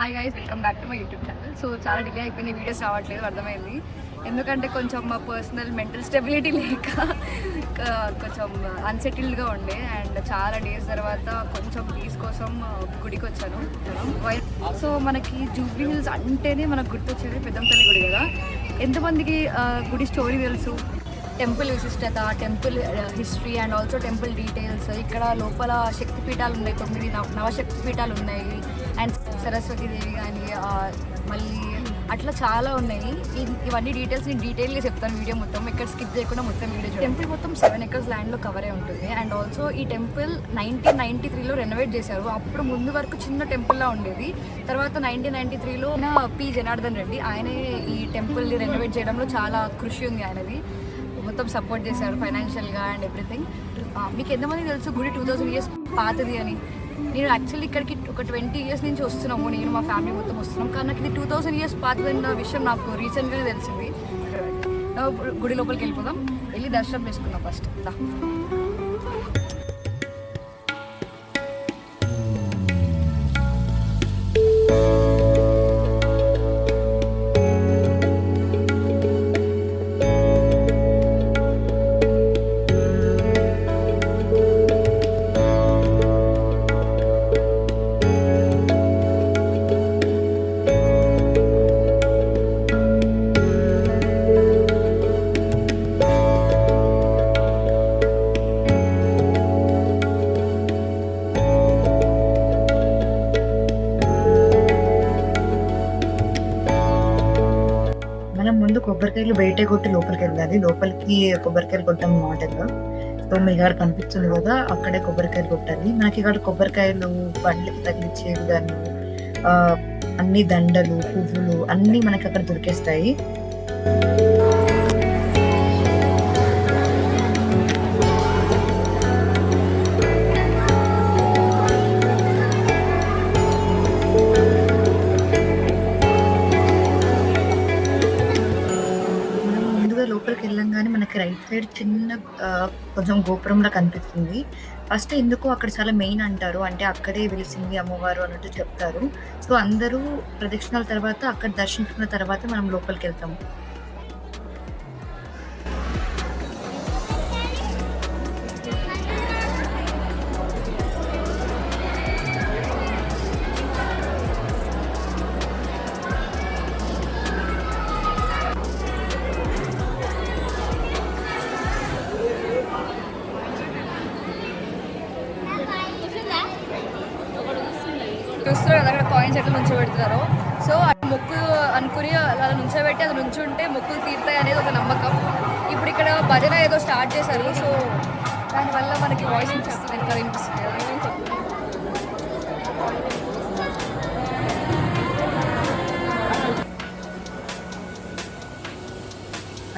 Hi guys, welcome back to my YouTube channel. So చాలా delay అయిపోయింది, videos రావట్లేదు అర్థమైంది. ఎందుకంటే కొంచెం మా పర్సనల్ మెంటల్ స్టెబిలిటీ లేక కొంచెం అన్సెటిల్డ్గా ఉండే అండ్ చాలా డేస్ తర్వాత కొంచెం పీస్ కోసం గుడికి వచ్చాను. సో మనకి జూబ్లీ హిల్స్ అంటేనే మనకు గుర్తొచ్చేది పెద్దంతల్లి గుడి కదా. ఎంతమందికి గుడి స్టోరీ తెలుసు, టెంపుల్ విశిష్టత, temple history and also temple details. ఇక్కడ లోపల శక్తిపీఠాలు ఉన్నాయి, 9 నవశక్తిపీఠాలు ఉన్నాయి. అండ్ సరస్వతీదేవి కానీ మళ్ళీ అట్లా చాలా ఉన్నాయి. ఇవన్నీ డీటెయిల్స్ నేను డీటెయిల్గా చెప్తాను వీడియో మొత్తం, ఇక్కడ స్కిప్ చేయకుండా మొత్తం వీడియో. టెంపుల్ మొత్తం 7 acres ల్యాండ్లో కవరే ఉంటుంది. అండ్ ఆల్సో ఈ టెంపుల్ 1993లో రెనోవేట్ చేశారు. అప్పుడు ముందు వరకు చిన్న టెంపుల్లా ఉండేది. తర్వాత 1993లో పి జనార్దన్ రెడ్డి ఆయనే ఈ టెంపుల్ని రెనోవేట్ చేయడంలో చాలా కృషి ఉంది ఆయనది. మొత్తం సపోర్ట్ చేశారు ఫైనాన్షియల్గా అండ్ ఎవ్రీథింగ్. మీకు ఎంతమంది తెలుసు గుడి 2000 years పాతది అని? నేను యాక్చువల్లీ ఇక్కడికి ఒక 20 years నుంచి వస్తున్నాము, నేను మా ఫ్యామిలీ మొత్తం వస్తున్నాం. కానీ నాకు ఇది 2000 years పాతదన్న విషయం నాకు రీసెంట్గానే తెలిసింది. గుడి లోపలికి వెళ్ళిపోదాం, వెళ్ళి దర్శనం చేసుకుందాం ఫస్ట్. ముందు కొబ్బరికాయలు బయట కొట్టి లోపలికి వెళ్ళాలి. లోపలికి కొబ్బరికాయలు కొట్టడం మోడల్. సో మీ ఇక్కడ కనిపిస్తుంది కదా, అక్కడే కొబ్బరికాయలు కొట్టాలి. నాకు ఇక్కడ కొబ్బరికాయలు బండ్లకి తగిలిచ్చేవి కానీ అన్ని దండలు, పువ్వులు అన్ని మనకి అక్కడ దొరికేస్తాయి. లోపలికి వెళ్ళంగానే మనకి రైట్ సైడ్ చిన్న కొంచెం గోపురంలా కనిపిస్తుంది. ఫస్ట్ ఎందుకో అక్కడ చాలా మెయిన్ అంటారు, అంటే అక్కడే వెలిసింది అమ్మవారు అన్నట్టు చెప్తారు. సో అందరూ ప్రదక్షిణాల తర్వాత అక్కడ దర్శించుకున్న తర్వాత మనం లోపలికి వెళ్తాము. చూస్తున్నారు కదా అక్కడ కాయిన్స్ ఎట్లా నుంచోబెడుతున్నారో. సో మొక్కు అనుకుని అలా నుంచోబెట్టి అది నుంచుంటే మొక్కులు తీరుతాయి అనేది ఒక నమ్మకం. ఇప్పుడు ఇక్కడ భజన ఏదో స్టార్ట్ చేశారు, సో దానివల్ల మనకి వాయిస్ వినిపిస్తుంది, ఇంకా వినిపిస్తుంది.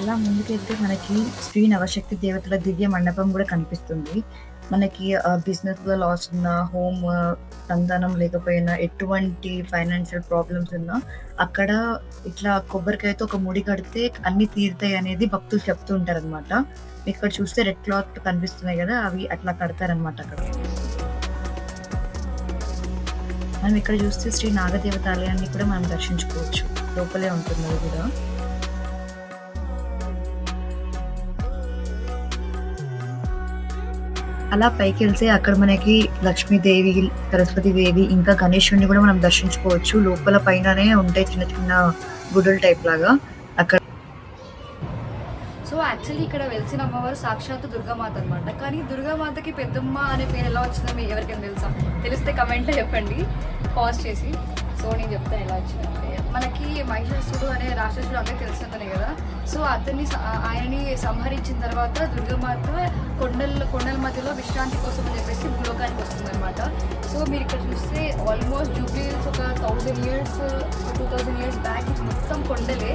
అలా ముందుకెళ్తే మనకి శ్రీ నవశక్తి దేవతల దివ్య మండపం కూడా కనిపిస్తుంది. మనకి బిజినెస్ లో లాస్ ఉన్నా, హోమ్ సంతానం లేకపోయినా, ఎటువంటి ఫైనాన్షియల్ ప్రాబ్లమ్స్ ఉన్నా అక్కడ ఇట్లా కొబ్బరికాయతో ఒక ముడి కడితే అన్ని తీరుతాయి అనేది భక్తులు చెప్తూ ఉంటారు అనమాట. ఇక్కడ చూస్తే రెడ్ క్లాత్ కనిపిస్తున్నాయి కదా, అవి అట్లా కడతారనమాట. అక్కడ మనం ఇక్కడ చూస్తే శ్రీ నాగదేవత ఆలయాన్ని కూడా మనం దర్శించుకోవచ్చు, లోపలే ఉంటుంది అది కూడా. అలా పైకి వెళ్తే అక్కడ మనకి లక్ష్మీదేవి, సరస్వతీదేవి ఇంకా గణేశుడిని కూడా మనం దర్శించుకోవచ్చు. లోపల పైననే ఉంటాయి చిన్న చిన్న గుడులు టైప్ లాగా అక్కడ. సో యాక్చువల్లీ ఇక్కడ వెలిసిన అమ్మవారు సాక్షాత్తు దుర్గామాత అనమాట. కానీ దుర్గామాతకి పెద్దమ్మ అనే పేరు ఎలా వచ్చిందో మీకు ఎవరికైనా తెలుసా? తెలిస్తే కమెంట్లో చెప్పండి పాజ్ చేసి. సో నేను చెప్తాను ఎలా వచ్చిందంటే, మనకి మహిషాసుడు అనే రాక్షసుడు అందరికీ తెలిసినంతనే కదా. సో ఆయనని సంహరించిన తర్వాత దుర్గామాత కొండల మధ్యలో విశ్రాంతి కోసం అని చెప్పేసి భూలోకానికి వస్తుంది అనమాట. సో మీరు ఇక్కడ చూస్తే ఆల్మోస్ట్ జూబ్లీ హిల్స్ ఒక 1000 years 2000 years బ్యాక్ మొత్తం కొండలే.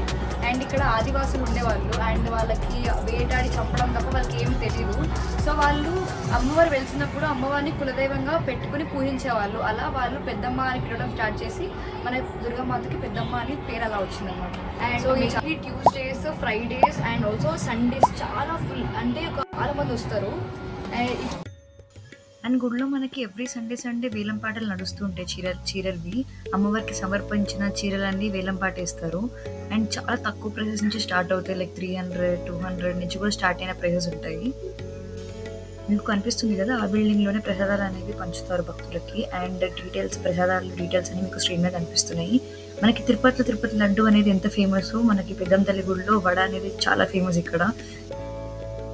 అండ్ ఇక్కడ ఆదివాసులు ఉండేవాళ్ళు, అండ్ వాళ్ళకి వేటాడి చంపడం తప్ప వాళ్ళకి ఏమీ తెలియదు. సో వాళ్ళు అమ్మవారు వెలిసినప్పుడు అమ్మవారిని కులదైవంగా పెట్టుకుని పూజించేవాళ్ళు. అలా వాళ్ళు పెద్దమ్మ అని పిలవడం స్టార్ట్ చేసి మన దుర్గామాతకి పెద్దమ్మ అని పేరు అలా వచ్చిందనమాట. అండ్ సో ఈ Tuesdays, Fridays and also Sundays చాలా ఫుల్, అంటే చాలా మంది వస్తారు. అండ్ గుడిలో మనకి ఎవ్రీ సండే వేలం పాటలు నడుస్తూ ఉంటాయి. చీరలవి అమ్మవారికి సమర్పించిన చీరలన్నీ వేలం పాటేస్తారు. అండ్ చాలా తక్కువ ప్రైసెస్ నుంచి స్టార్ట్ అవుతాయి. లైక్ 300-200 నుంచి కూడా స్టార్ట్ అయిన ప్రైసెస్ ఉంటాయి. మీకు కనిపిస్తుంది కదా, ఆ బిల్డింగ్లోనే ప్రసాదాలు అనేవి పంచుతారు భక్తులకి. అండ్ ప్రసాదాలు డీటెయిల్స్ అని మీకు స్క్రీన్ మీద కనిపిస్తున్నాయి. మనకి తిరుపతి లడ్డు అనేది ఎంత ఫేమస్, మనకి పెద్దమ్మ తల్లి గుడిలో వడ అనేది చాలా ఫేమస్ ఇక్కడ.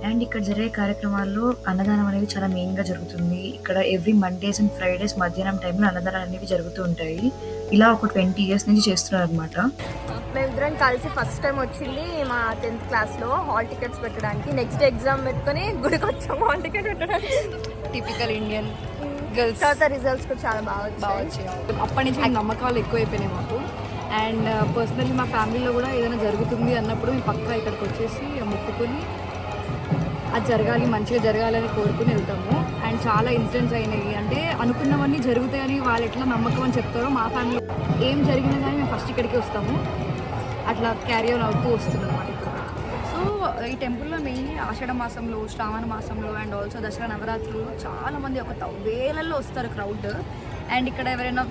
అండ్ ఇక్కడ జరిగే కార్యక్రమాల్లో అన్నదానం అనేది చాలా మెయిన్గా జరుగుతుంది. ఇక్కడ ఎవ్రీ మండేస్ అండ్ ఫ్రైడేస్ మధ్యాహ్నం టైంలో అన్నదానాలు అనేవి జరుగుతూ ఉంటాయి. ఇలా ఒక 20 years నుంచి చేస్తున్నారు అనమాట. మేమిద్దరం కలిసి ఫస్ట్ టైం వచ్చింది మా 10th క్లాస్లో హాల్ టికెట్స్ పెట్టడానికి. నెక్స్ట్ ఎగ్జామ్ పెట్టుకొని గుడికి వచ్చాము హాల్ టికెట్ పెట్టడానికి. Typical Indian girls. తర్వాత రిజల్ట్స్ కూడా చాలా బాగా వచ్చాయి. అప్పటి నుంచి నమ్మకాలు ఎక్కువైపోయినాయి మాకు. అండ్ పర్సనల్లీ మా ఫ్యామిలీలో కూడా ఏదైనా జరుగుతుంది అన్నప్పుడు మేము పక్కా ఇక్కడికి వచ్చేసి మొక్కుకొని అది జరగాలి, మంచిగా జరగాలని కోరుకుని వెళ్తాము. అండ్ చాలా ఇన్సిడెంట్స్ అయినాయి. అంటే అనుకున్నవన్నీ జరుగుతాయని వాళ్ళు ఎట్లా నమ్మకం అని చెప్తారో, మా ఫ్యామిలీ ఏం జరిగినా కానీ మేము ఫస్ట్ ఇక్కడికి వస్తాము. అట్లా క్యారీ ఆన్ అవుతూ వస్తుంది అన్నమాట ఇక్కడ. సో ఈ టెంపుల్లో మెయిన్లీ ఆషాఢ మాసంలో, శ్రావణ మాసంలో అండ్ ఆల్సో దసరా నవరాత్రులు చాలామంది ఒక వేలల్లో వస్తారు క్రౌడ్. అండ్ ఇక్కడ ఎవరైనా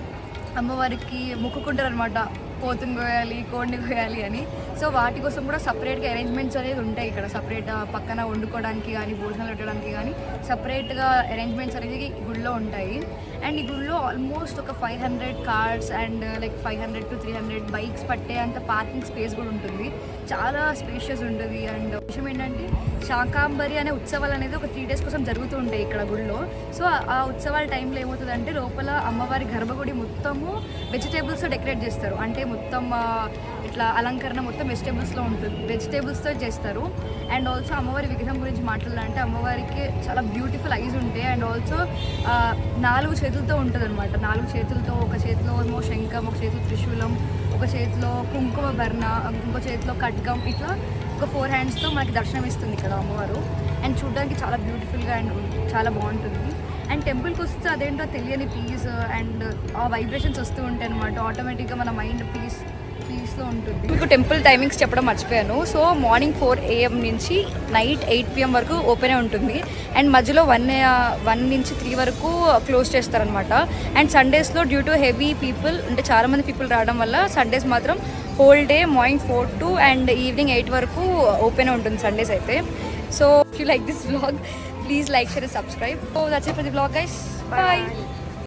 అమ్మవారికి మొక్కుకుంటారు అనమాట, పోతుని కోయాలి, కోడిని కోయాలి అని. సో వాటి కోసం కూడా సపరేట్గా అరేంజ్మెంట్స్ అనేది ఉంటాయి ఇక్కడ. సపరేట్ పక్కన వండుకోవడానికి కానీ, భోజనాలు పెట్టడానికి కానీ సపరేట్గా అరేంజ్మెంట్స్ అనేది గుడిలో ఉంటాయి. అండ్ ఈ గుడిలో ఆల్మోస్ట్ ఒక 500 cars and like 500 to 300 bikes పట్టే అంత పార్కింగ్ స్పేస్ కూడా ఉంటుంది. చాలా స్పేషియస్ ఉంటుంది. అండ్ విషయం ఏంటంటే శాకాంబరి అనే ఉత్సవాలు అనేది ఒక 3 days కోసం జరుగుతూ ఉంటాయి ఇక్కడ గుడిలో. సో ఆ ఉత్సవాల టైంలో ఏమవుతుందంటే లోపల అమ్మవారి గర్భగుడి మొత్తము వెజిటేబుల్స్తో డెకరేట్ చేస్తారు. అంటే మొత్తం ఇట్లా అలంకరణ మొత్తం వెజిటేబుల్స్తో చేస్తారు. అండ్ ఆల్సో అమ్మవారి విగ్రహం గురించి మాట్లాడాలంటే అమ్మవారికి చాలా బ్యూటిఫుల్ ఐస్ ఉంటాయి. అండ్ ఆల్సో 4 చేతులతో ఉంటుంది అనమాట. 4 చేతులతో, ఒక చేతిలో ఏమో శంఖం, ఒక చేతిలో త్రిశూలం, ఒక చేతిలో కుంకుమ భరణ, ఇంకో చేతిలో ఖడ్గం, ఇట్లా ఒక 4 handsతో మనకి దర్శనం ఇస్తుంది ఇక్కడ అమ్మవారు. అండ్ చూడడానికి చాలా బ్యూటిఫుల్గా అండ్ చాలా బాగుంటుంది. అండ్ టెంపుల్కి వస్తే అదేంటో తెలియని పీస్ అండ్ ఆ వైబ్రేషన్స్ వస్తూ ఉంటాయి అనమాట. ఆటోమేటిక్గా మన మైండ్ పీస్లో ఉంటుంది. మీకు టెంపుల్ టైమింగ్స్ చెప్పడం మర్చిపోయాను. సో మార్నింగ్ 4 AM నుంచి నైట్ 8 PM వరకు ఓపెనే ఉంటుంది. అండ్ మధ్యలో 1 నుంచి 3 వరకు క్లోజ్ చేస్తారనమాట. అండ్ సండేస్లో డ్యూ టు హెవీ పీపుల్, అంటే చాలామంది పీపుల్ రావడం వల్ల సండేస్ మాత్రం whole day morning 4 to and evening 8 వరకు ఓపెనే ఉంటుంది సండేస్ అయితే. So if you like this vlog, please like, share and subscribe. So that's it for the vlog, guys. Bye.